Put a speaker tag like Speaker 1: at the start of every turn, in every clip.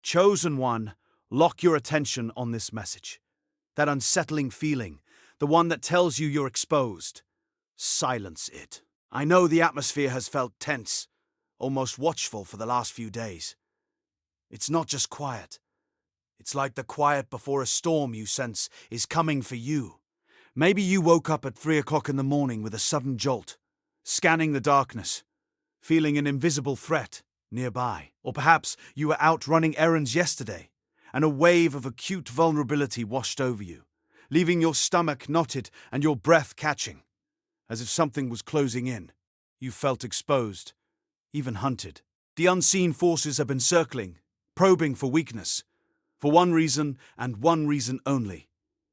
Speaker 1: Chosen one, lock your attention on this message. That unsettling feeling, the one that tells you you're exposed. Silence it. I know the atmosphere has felt tense, almost watchful for the last few days. It's not just quiet. It's like the quiet before a storm you sense is coming for you. Maybe you woke up at 3 o'clock in the morning with a sudden jolt, scanning the darkness, feeling an invisible threat nearby. Or perhaps you were out running errands yesterday, and a wave of acute vulnerability washed over you, leaving your stomach knotted and your breath catching, as if something was closing in. You felt exposed, even hunted. The unseen forces have been circling, probing for weakness, for one reason and one reason only.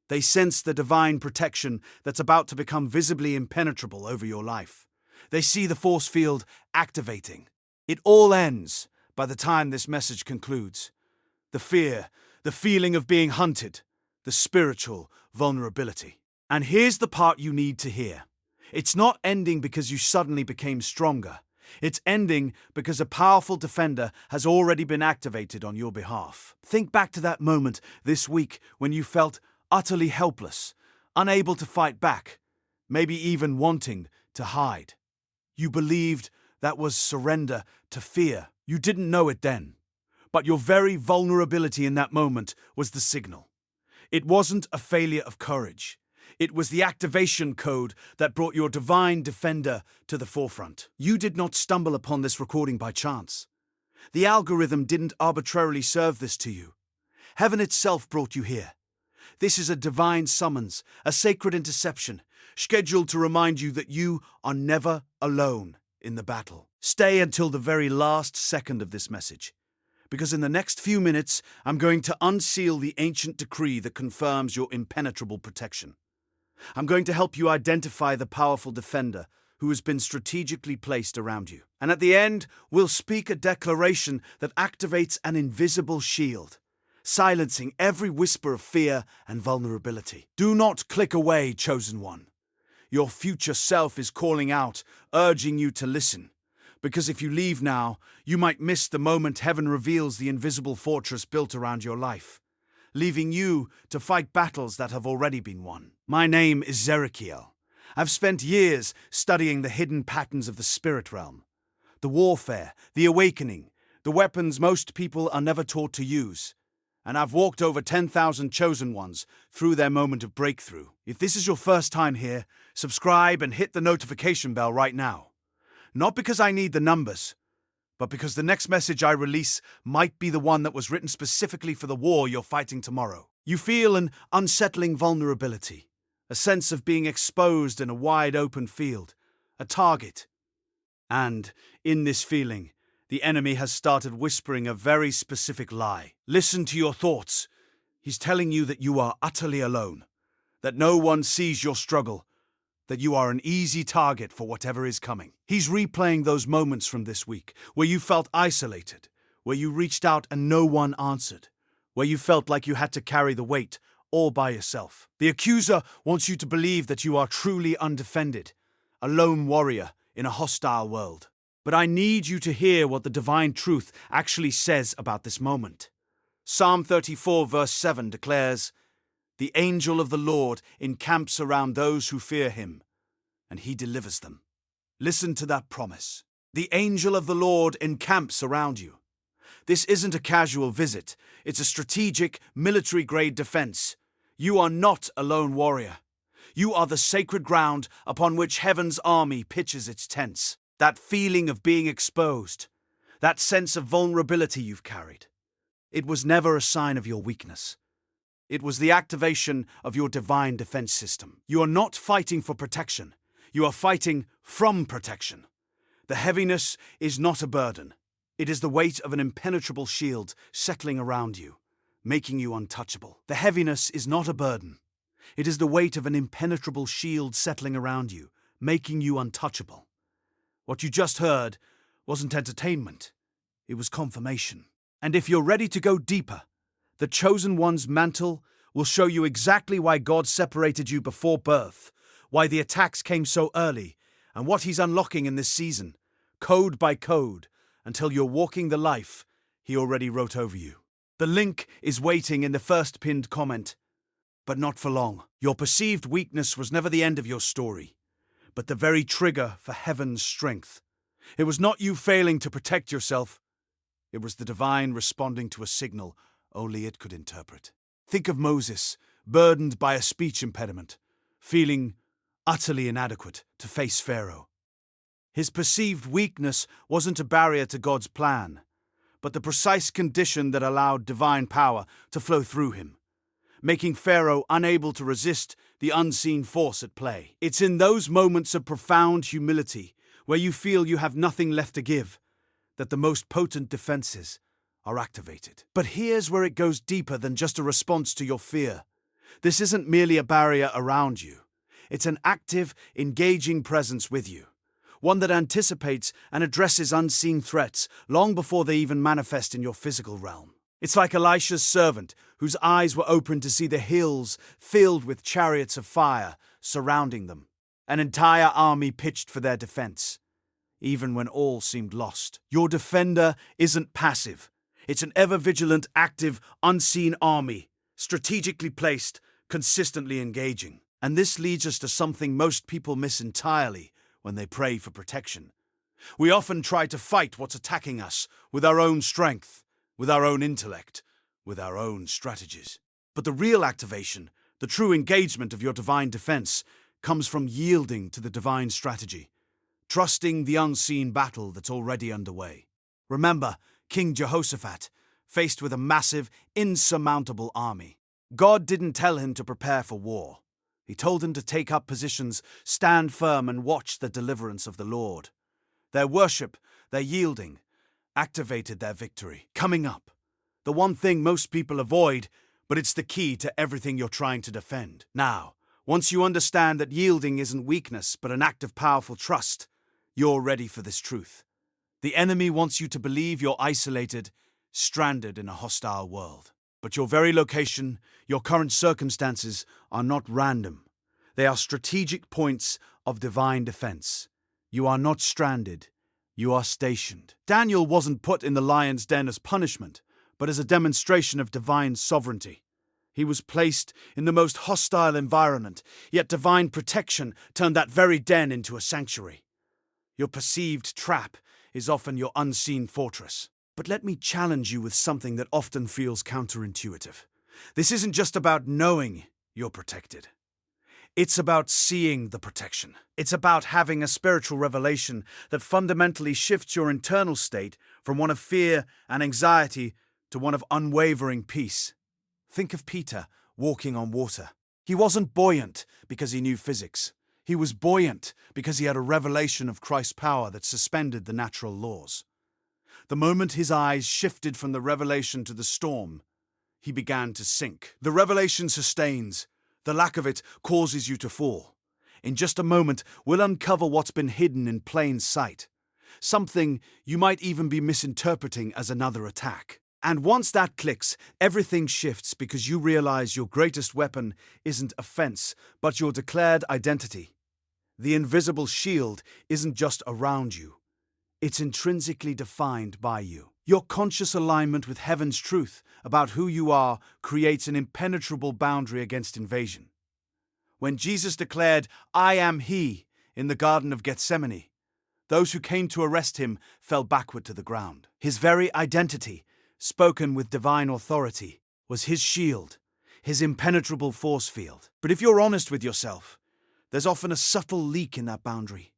Speaker 1: They sense the divine protection that's about to become visibly impenetrable over your life. They see the force field activating. It all ends by the time this message concludes. The fear, the feeling of being hunted, the spiritual vulnerability. And here's the part you need to hear. It's not ending because you suddenly became stronger. It's ending because a powerful defender has already been activated on your behalf. Think back to that moment this week when you felt utterly helpless, unable to fight back, maybe even wanting to hide. You believed that was surrender to fear. You didn't know it then, but your very vulnerability in that moment was the signal. It wasn't a failure of courage. It was the activation code that brought your divine defender to the forefront. You did not stumble upon this recording by chance. The algorithm didn't arbitrarily serve this to you. Heaven itself brought you here. This is a divine summons, a sacred interception, scheduled to remind you that you are never alone in the battle. Stay until the very last second of this message, because in the next few minutes, I'm going to unseal the ancient decree that confirms your impenetrable protection. I'm going to help you identify the powerful defender who has been strategically placed around you. And at the end, we'll speak a declaration that activates an invisible shield, silencing every whisper of fear and vulnerability. Do not click away, chosen one. Your future self is calling out, urging you to listen. Because if you leave now, you might miss the moment heaven reveals the invisible fortress built around your life, leaving you to fight battles that have already been won. My name is Zerekiel. I've spent years studying the hidden patterns of the spirit realm, the warfare, the awakening, the weapons most people are never taught to use. And I've walked over 10,000 chosen ones through their moment of breakthrough. If this is your first time here, subscribe and hit the notification bell right now. Not because I need the numbers, but because the next message I release might be the one that was written specifically for the war you're fighting tomorrow. You feel an unsettling vulnerability, a sense of being exposed in a wide open field, a target. And in this feeling, the enemy has started whispering a very specific lie. Listen to your thoughts. He's telling you that you are utterly alone, that no one sees your struggle, that you are an easy target for whatever is coming. He's replaying those moments from this week where you felt isolated, where you reached out and no one answered, where you felt like you had to carry the weight all by yourself. The accuser wants you to believe that you are truly undefended, a lone warrior in a hostile world. But I need you to hear what the divine truth actually says about this moment. Psalm 34 verse 7 declares, "The angel of the Lord encamps around those who fear him, and he delivers them." Listen to that promise. The angel of the Lord encamps around you. This isn't a casual visit. It's a strategic, military-grade defense. You are not a lone warrior. You are the sacred ground upon which heaven's army pitches its tents. That feeling of being exposed, that sense of vulnerability you've carried, it was never a sign of your weakness. It was the activation of your divine defense system. You are not fighting for protection. You are fighting from protection. The heaviness is not a burden. It is the weight of an impenetrable shield settling around you, making you untouchable. The heaviness is not a burden. It is the weight of an impenetrable shield settling around you, making you untouchable. What you just heard wasn't entertainment. It was confirmation. And if you're ready to go deeper, the Chosen One's mantle will show you exactly why God separated you before birth, why the attacks came so early, and what He's unlocking in this season, code by code, until you're walking the life He already wrote over you. The link is waiting in the first pinned comment, but not for long. Your perceived weakness was never the end of your story, but the very trigger for heaven's strength. It was not you failing to protect yourself. It was the divine responding to a signal only it could interpret. Think of Moses, burdened by a speech impediment, feeling utterly inadequate to face Pharaoh. His perceived weakness wasn't a barrier to God's plan, but the precise condition that allowed divine power to flow through him, making Pharaoh unable to resist the unseen force at play. It's in those moments of profound humility, where you feel you have nothing left to give, that the most potent defenses are activated. But here's where it goes deeper than just a response to your fear. This isn't merely a barrier around you. It's an active, engaging presence with you, one that anticipates and addresses unseen threats long before they even manifest in your physical realm. It's like Elisha's servant, whose eyes were open to see the hills filled with chariots of fire surrounding them, an entire army pitched for their defense, even when all seemed lost. Your defender isn't passive. It's an ever-vigilant, active, unseen army, strategically placed, consistently engaging. And this leads us to something most people miss entirely when they pray for protection. We often try to fight what's attacking us with our own strength, with our own intellect, with our own strategies. But the real activation, the true engagement of your divine defense, comes from yielding to the divine strategy, trusting the unseen battle that's already underway. Remember King Jehoshaphat, faced with a massive, insurmountable army. God didn't tell him to prepare for war. He told him to take up positions, stand firm, and watch the deliverance of the Lord. Their worship, their yielding, activated their victory. Coming up, the one thing most people avoid, but it's the key to everything you're trying to defend. Now, once you understand that yielding isn't weakness, but an act of powerful trust, you're ready for this truth. The enemy wants you to believe you're isolated, stranded in a hostile world. But your very location, your current circumstances, are not random. They are strategic points of divine defense. You are not stranded. You are stationed. Daniel wasn't put in the lion's den as punishment, but as a demonstration of divine sovereignty. He was placed in the most hostile environment, yet divine protection turned that very den into a sanctuary. Your perceived trap is often your unseen fortress. But let me challenge you with something that often feels counterintuitive. This isn't just about knowing you're protected. It's about seeing the protection. It's about having a spiritual revelation that fundamentally shifts your internal state from one of fear and anxiety to one of unwavering peace. Think of Peter walking on water. He wasn't buoyant because he knew physics. He was buoyant because he had a revelation of Christ's power that suspended the natural laws. The moment his eyes shifted from the revelation to the storm, he began to sink. The revelation sustains. The lack of it causes you to fall. In just a moment, we'll uncover what's been hidden in plain sight, something you might even be misinterpreting as another attack. And once that clicks, everything shifts because you realize your greatest weapon isn't offense, but your declared identity. The invisible shield isn't just around you. It's intrinsically defined by you. Your conscious alignment with heaven's truth about who you are creates an impenetrable boundary against invasion. When Jesus declared, "I am He," in the Garden of Gethsemane, those who came to arrest him fell backward to the ground. His very identity, spoken with divine authority, was his shield, his impenetrable force field. But if you're honest with yourself, there's often a subtle leak in that boundary,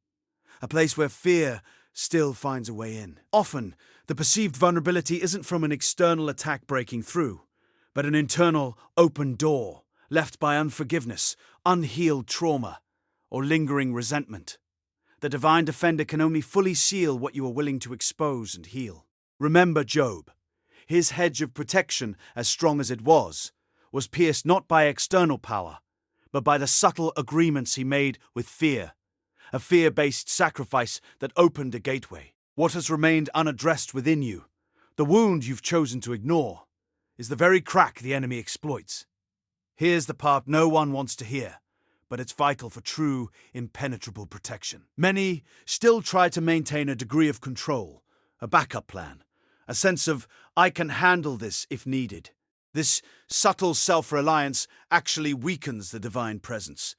Speaker 1: a place where fear still finds a way in. Often, the perceived vulnerability isn't from an external attack breaking through, but an internal open door left by unforgiveness, unhealed trauma, or lingering resentment. The divine defender can only fully seal what you are willing to expose and heal. Remember Job. His hedge of protection, as strong as it was pierced not by external power, but by the subtle agreements he made with fear, a fear-based sacrifice that opened a gateway. What has remained unaddressed within you, the wound you've chosen to ignore, is the very crack the enemy exploits. Here's the part no one wants to hear, but it's vital for true, impenetrable protection. Many still try to maintain a degree of control, a backup plan, a sense of I can handle this if needed. This subtle self-reliance actually weakens the divine presence,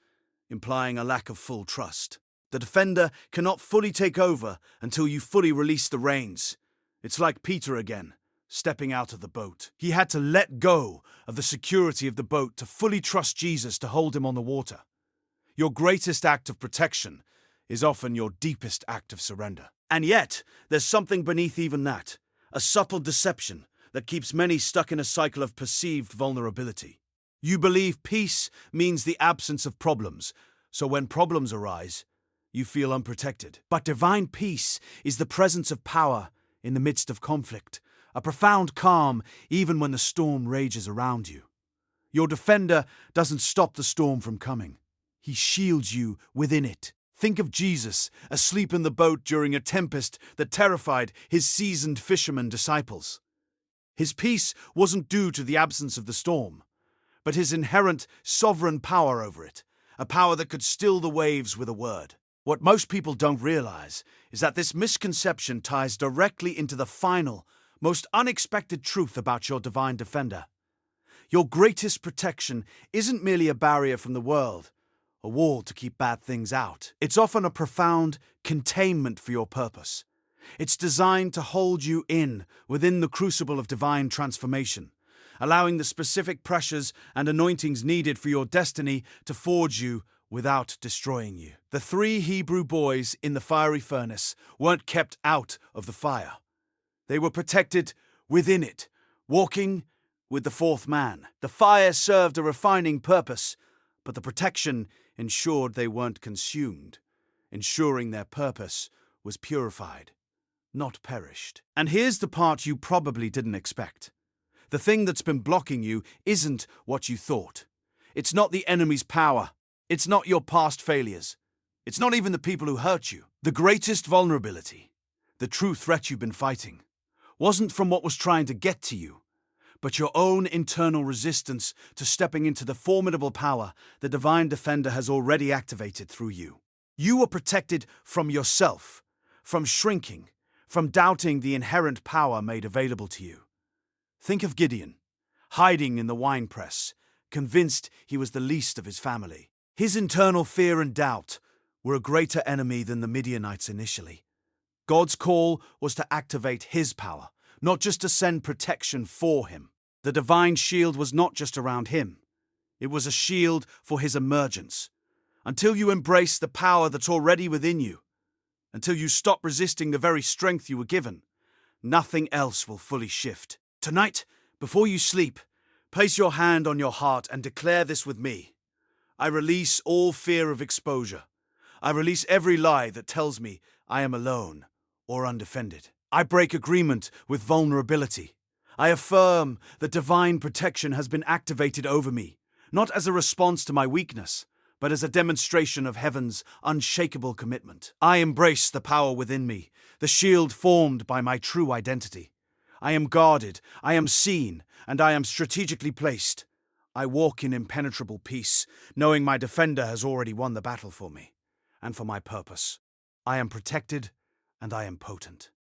Speaker 1: implying a lack of full trust. The defender cannot fully take over until you fully release the reins. It's like Peter again, stepping out of the boat. He had to let go of the security of the boat to fully trust Jesus to hold him on the water. Your greatest act of protection is often your deepest act of surrender. And yet, there's something beneath even that, a subtle deception that keeps many stuck in a cycle of perceived vulnerability. You believe peace means the absence of problems, so when problems arise, you feel unprotected. But divine peace is the presence of power in the midst of conflict, a profound calm even when the storm rages around you. Your defender doesn't stop the storm from coming. He shields you within it. Think of Jesus asleep in the boat during a tempest that terrified his seasoned fishermen disciples. His peace wasn't due to the absence of the storm, but his inherent sovereign power over it, a power that could still the waves with a word. What most people don't realize is that this misconception ties directly into the final, most unexpected truth about your divine defender. Your greatest protection isn't merely a barrier from the world, a wall to keep bad things out. It's often a profound containment for your purpose. It's designed to hold you within the crucible of divine transformation, allowing the specific pressures and anointings needed for your destiny to forge you without destroying you. The 3 Hebrew boys in the fiery furnace weren't kept out of the fire. They were protected within it, walking with the 4th man. The fire served a refining purpose, but the protection ensured they weren't consumed, ensuring their purpose was purified, not perished. And here's the part you probably didn't expect. The thing that's been blocking you isn't what you thought. It's not the enemy's power. It's not your past failures. It's not even the people who hurt you. The greatest vulnerability, the true threat you've been fighting, wasn't from what was trying to get to you, but your own internal resistance to stepping into the formidable power the divine defender has already activated through you. You were protected from yourself, from shrinking, from doubting the inherent power made available to you. Think of Gideon, hiding in the winepress, convinced he was the least of his family. His internal fear and doubt were a greater enemy than the Midianites initially. God's call was to activate his power, not just to send protection for him. The divine shield was not just around him. It was a shield for his emergence. Until you embrace the power that's already within you, until you stop resisting the very strength you were given, nothing else will fully shift. Tonight, before you sleep, place your hand on your heart and declare this with me. I release all fear of exposure. I release every lie that tells me I am alone or undefended. I break agreement with vulnerability. I affirm that divine protection has been activated over me, not as a response to my weakness, but as a demonstration of heaven's unshakable commitment. I embrace the power within me, the shield formed by my true identity. I am guarded, I am seen, and I am strategically placed. I walk in impenetrable peace, knowing my defender has already won the battle for me, and for my purpose. I am protected, and I am potent.